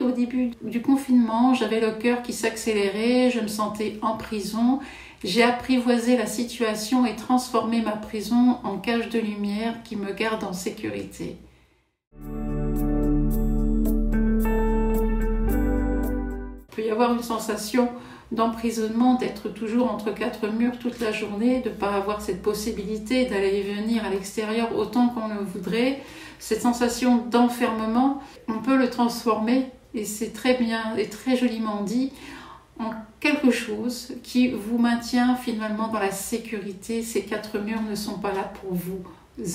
Au début du confinement, j'avais le cœur qui s'accélérait, je me sentais en prison. J'ai apprivoisé la situation et transformé ma prison en cage de lumière qui me garde en sécurité. Il peut y avoir une sensation d'emprisonnement, d'être toujours entre quatre murs toute la journée, de ne pas avoir cette possibilité d'aller et venir à l'extérieur autant qu'on le voudrait. Cette sensation d'enfermement, on peut le transformer, et c'est très bien et très joliment dit, en quelque chose qui vous maintient finalement dans la sécurité. Ces quatre murs ne sont pas là pour vous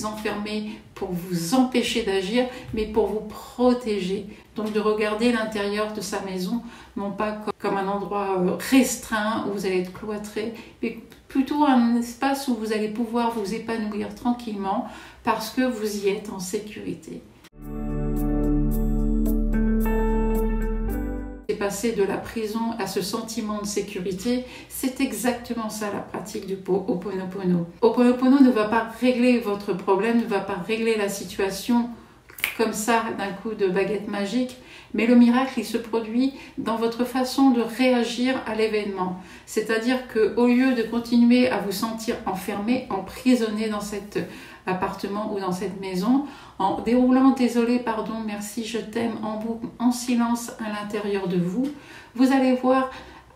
enfermer, pour vous empêcher d'agir, mais pour vous protéger. Donc de regarder l'intérieur de sa maison, non pas comme un endroit restreint où vous allez être cloîtré, mais plutôt un espace où vous allez pouvoir vous épanouir tranquillement parce que vous y êtes en sécurité. Passer de la prison à ce sentiment de sécurité, c'est exactement ça la pratique du Ho'oponopono. Ho'oponopono ne va pas régler votre problème, ne va pas régler la situation comme ça d'un coup de baguette magique, mais le miracle il se produit dans votre façon de réagir à l'événement. C'est-à-dire qu'au lieu de continuer à vous sentir enfermé, emprisonné dans cet appartement ou dans cette maison, en déroulant désolé, pardon, merci, je t'aime en boucle, en silence à l'intérieur de vous, vous allez voir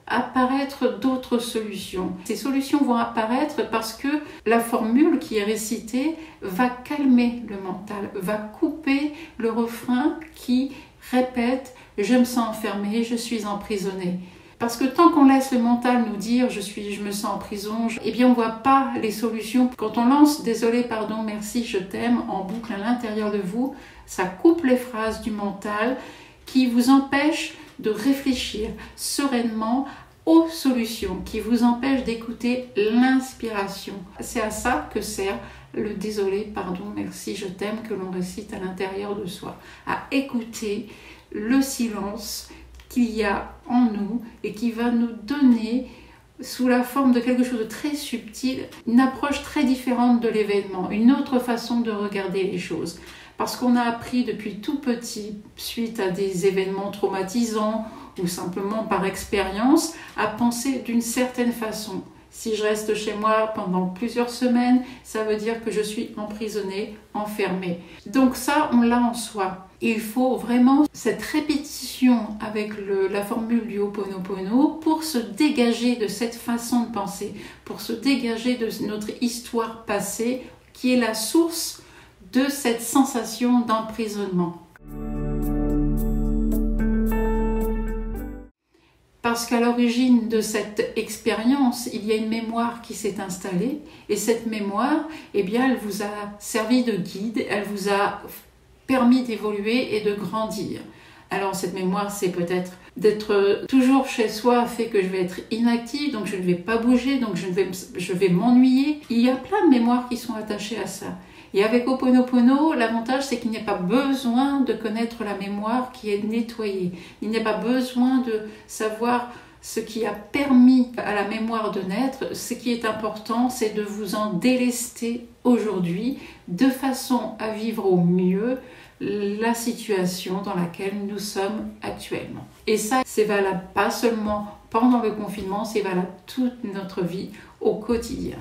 apparaître d'autres solutions. Ces solutions vont apparaître parce que la formule qui est récitée va calmer le mental, va couper le refrain qui répète « je me sens enfermé, je suis emprisonné ». Parce que tant qu'on laisse le mental nous dire je me sens en prison, eh bien on ne voit pas les solutions. Quand on lance désolé, pardon, merci, je t'aime en boucle à l'intérieur de vous, ça coupe les phrases du mental qui vous empêchent de réfléchir sereinement aux solutions, qui vous empêchent d'écouter l'inspiration. C'est à ça que sert le désolé, pardon, merci, je t'aime que l'on récite à l'intérieur de soi, à écouter le silence qu'il y a en nous et qui va nous donner, sous la forme de quelque chose de très subtil, une approche très différente de l'événement, une autre façon de regarder les choses. Parce qu'on a appris depuis tout petit, suite à des événements traumatisants ou simplement par expérience, à penser d'une certaine façon. Si je reste chez moi pendant plusieurs semaines, ça veut dire que je suis emprisonnée, enfermée. Donc ça, on l'a en soi. Il faut vraiment cette répétition avec la formule du Ho'oponopono pour se dégager de cette façon de penser, pour se dégager de notre histoire passée qui est la source de cette sensation d'emprisonnement. Parce qu'à l'origine de cette expérience, il y a une mémoire qui s'est installée et cette mémoire, eh bien, elle vous a servi de guide, elle vous a permis d'évoluer et de grandir. Alors cette mémoire, c'est peut-être d'être toujours chez soi fait que je vais être inactive, donc je ne vais pas bouger, donc je vais m'ennuyer. Il y a plein de mémoires qui sont attachées à ça. Et avec Ho'oponopono, l'avantage c'est qu'il n'y a pas besoin de connaître la mémoire qui est nettoyée. Il n'y a pas besoin de savoir ce qui a permis à la mémoire de naître. Ce qui est important, c'est de vous en délester aujourd'hui, de façon à vivre au mieux la situation dans laquelle nous sommes actuellement. Et ça, c'est valable pas seulement pendant le confinement, c'est valable toute notre vie au quotidien.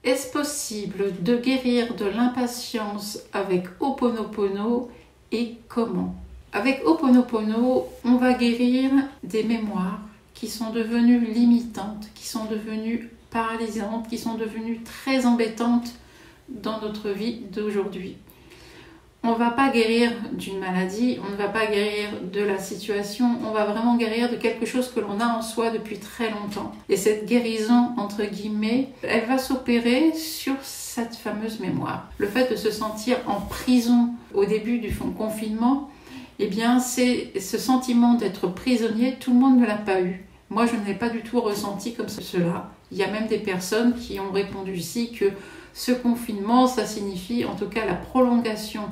Est-ce possible de guérir de l'impatience avec Ho'oponopono et comment? Avec Ho'oponopono, on va guérir des mémoires qui sont devenues limitantes, qui sont devenues paralysantes, qui sont devenues très embêtantes dans notre vie d'aujourd'hui. On ne va pas guérir d'une maladie, on ne va pas guérir de la situation, on va vraiment guérir de quelque chose que l'on a en soi depuis très longtemps. Et cette guérison, entre guillemets, elle va s'opérer sur cette fameuse mémoire. Le fait de se sentir en prison au début du confinement, eh bien, c'est ce sentiment d'être prisonnier, tout le monde ne l'a pas eu. Moi, je ne l'ai pas du tout ressenti comme cela. Il y a même des personnes qui ont répondu ici que ce confinement, ça signifie, en tout cas la prolongation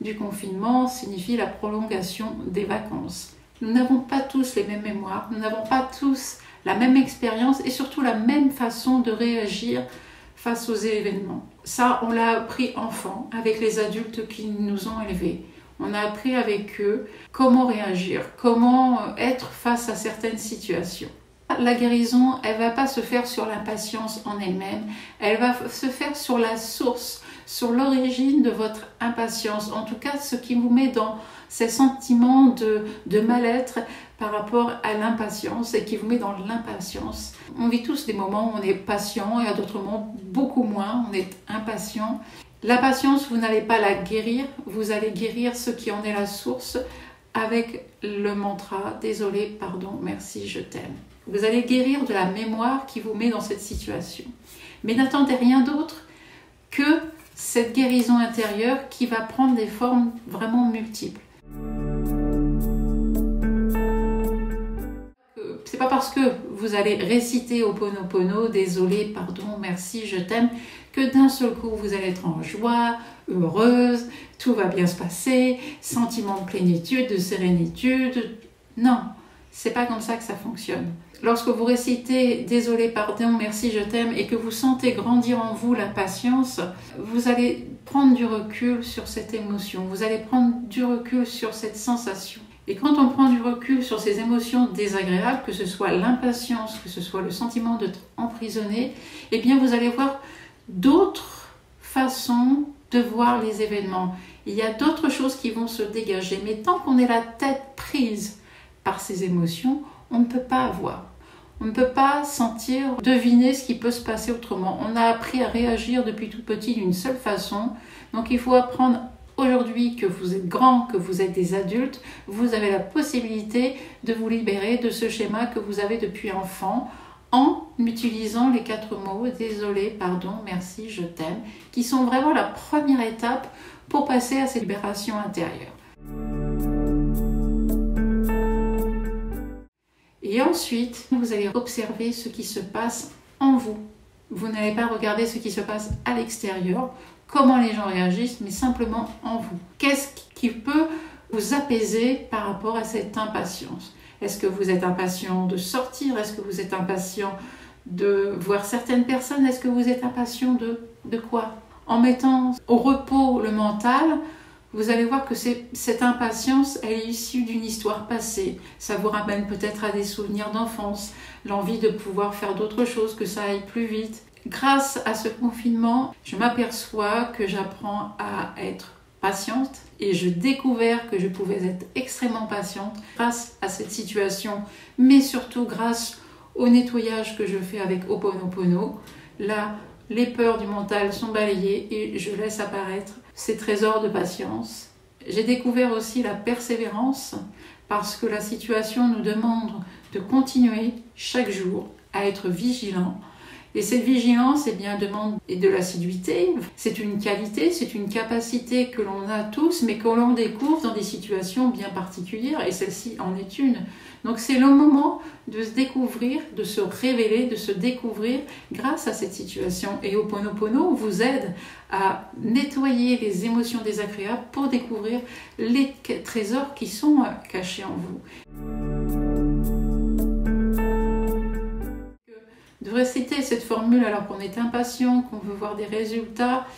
du confinement, signifie la prolongation des vacances. Nous n'avons pas tous les mêmes mémoires, nous n'avons pas tous la même expérience et surtout la même façon de réagir face aux événements. Ça, on l'a appris enfant avec les adultes qui nous ont élevés. On a appris avec eux comment réagir, comment être face à certaines situations. La guérison, elle ne va pas se faire sur l'impatience en elle-même, elle va se faire sur la source, sur l'origine de votre impatience. En tout cas, ce qui vous met dans ces sentiments de mal-être par rapport à l'impatience et qui vous met dans l'impatience. On vit tous des moments où on est patient et à d'autres moments beaucoup moins, on est impatient. La patience, vous n'allez pas la guérir, vous allez guérir ce qui en est la source avec le mantra « Désolé, pardon, merci, je t'aime ». Vous allez guérir de la mémoire qui vous met dans cette situation. Mais n'attendez rien d'autre que cette guérison intérieure qui va prendre des formes vraiment multiples. C'est pas parce que vous allez réciter Ho'oponopono, désolé, pardon, merci, je t'aime, que d'un seul coup vous allez être en joie, heureuse, tout va bien se passer, sentiment de plénitude, de sérénitude. Non, c'est pas comme ça que ça fonctionne. Lorsque vous récitez « Désolé, pardon, merci, je t'aime » et que vous sentez grandir en vous la patience, vous allez prendre du recul sur cette émotion, vous allez prendre du recul sur cette sensation. Et quand on prend du recul sur ces émotions désagréables, que ce soit l'impatience, que ce soit le sentiment d'être emprisonné, eh bien vous allez voir d'autres façons de voir les événements. Il y a d'autres choses qui vont se dégager, mais tant qu'on est la tête prise par ces émotions, on ne peut pas voir. On ne peut pas sentir, deviner ce qui peut se passer autrement. On a appris à réagir depuis tout petit d'une seule façon. Donc il faut apprendre aujourd'hui que vous êtes grand, que vous êtes des adultes, vous avez la possibilité de vous libérer de ce schéma que vous avez depuis enfant en utilisant les 4 mots « Désolé, pardon, merci, je t'aime » qui sont vraiment la première étape pour passer à cette libération intérieure. Et ensuite, vous allez observer ce qui se passe en vous. Vous n'allez pas regarder ce qui se passe à l'extérieur, comment les gens réagissent, mais simplement en vous. Qu'est-ce qui peut vous apaiser par rapport à cette impatience? Est-ce que vous êtes impatient de sortir? Est-ce que vous êtes impatient de voir certaines personnes? Est-ce que vous êtes impatient de quoi? En mettant au repos le mental, vous allez voir que cette impatience, elle est issue d'une histoire passée. Ça vous ramène peut-être à des souvenirs d'enfance, l'envie de pouvoir faire d'autres choses, que ça aille plus vite. Grâce à ce confinement, je m'aperçois que j'apprends à être patiente et je découvre que je pouvais être extrêmement patiente grâce à cette situation, mais surtout grâce au nettoyage que je fais avec Ho'oponopono. Là, les peurs du mental sont balayées et je laisse apparaître ces trésors de patience. J'ai découvert aussi la persévérance parce que la situation nous demande de continuer chaque jour à être vigilant. Et cette vigilance, eh bien, demande de l'assiduité. C'est une qualité, c'est une capacité que l'on a tous, mais que l'on découvre dans des situations bien particulières, et celle-ci en est une. Donc c'est le moment de se découvrir, de se révéler, de se découvrir grâce à cette situation. Et Ho'oponopono vous aide à nettoyer les émotions désagréables pour découvrir les trésors qui sont cachés en vous. De réciter cette formule alors qu'on est impatient, qu'on veut voir des résultats,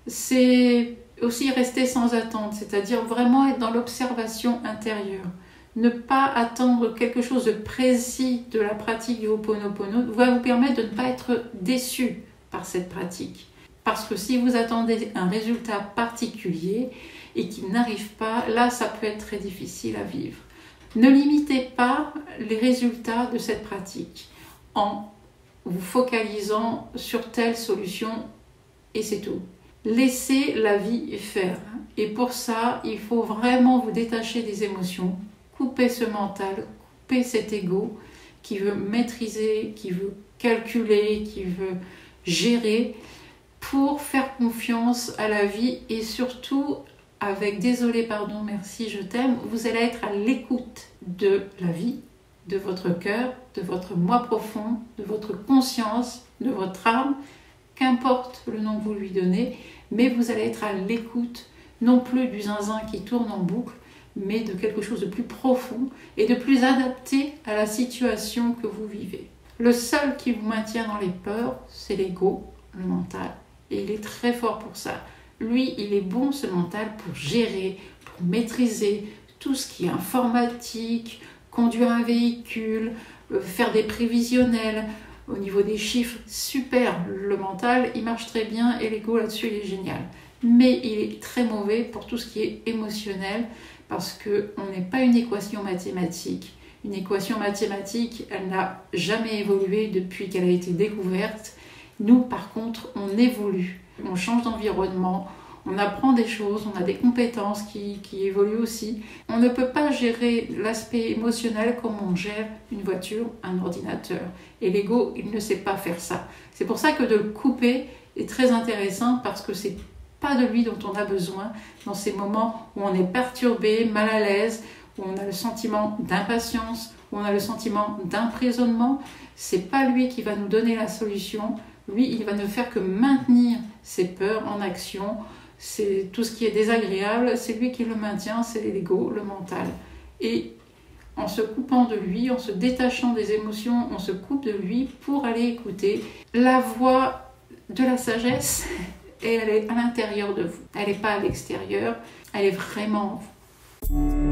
c'est aussi rester sans attente, c'est-à-dire vraiment être dans l'observation intérieure. Ne pas attendre quelque chose de précis de la pratique du Ho'oponopono va vous permettre de ne pas être déçu par cette pratique. Parce que si vous attendez un résultat particulier et qu'il n'arrive pas, là ça peut être très difficile à vivre. Ne limitez pas les résultats de cette pratique en vous focalisant sur telle solution et c'est tout. Laissez la vie faire. Et pour ça, il faut vraiment vous détacher des émotions, couper ce mental, couper cet ego qui veut maîtriser, qui veut calculer, qui veut gérer pour faire confiance à la vie et surtout avec désolé, pardon, merci, je t'aime, vous allez être à l'écoute de la vie, de votre cœur, de votre moi profond, de votre conscience, de votre âme, qu'importe le nom que vous lui donnez, mais vous allez être à l'écoute, non plus du zinzin qui tourne en boucle, mais de quelque chose de plus profond et de plus adapté à la situation que vous vivez. Le seul qui vous maintient dans les peurs, c'est l'ego, le mental. Et il est très fort pour ça. Lui, il est bon, ce mental, pour gérer, pour maîtriser tout ce qui est informatique, conduire un véhicule, faire des prévisionnels. Au niveau des chiffres, super, le mental, il marche très bien et l'ego là-dessus, il est génial. Mais il est très mauvais pour tout ce qui est émotionnel parce qu'on n'est pas une équation mathématique. Une équation mathématique, elle n'a jamais évolué depuis qu'elle a été découverte. Nous, par contre, on évolue. On change d'environnement, on apprend des choses, on a des compétences qui évoluent aussi. On ne peut pas gérer l'aspect émotionnel comme on gère une voiture, un ordinateur. Et l'ego, il ne sait pas faire ça. C'est pour ça que de le couper est très intéressant parce que c'est pas de lui dont on a besoin dans ces moments où on est perturbé, mal à l'aise, où on a le sentiment d'impatience, où on a le sentiment d'emprisonnement. C'est pas lui qui va nous donner la solution. Lui, il va ne faire que maintenir ses peurs en action. C'est tout ce qui est désagréable, c'est lui qui le maintient, c'est l'ego, le mental. Et en se coupant de lui, en se détachant des émotions, on se coupe de lui pour aller écouter la voix de la sagesse. Et elle est à l'intérieur de vous. Elle n'est pas à l'extérieur, elle est vraiment en vous.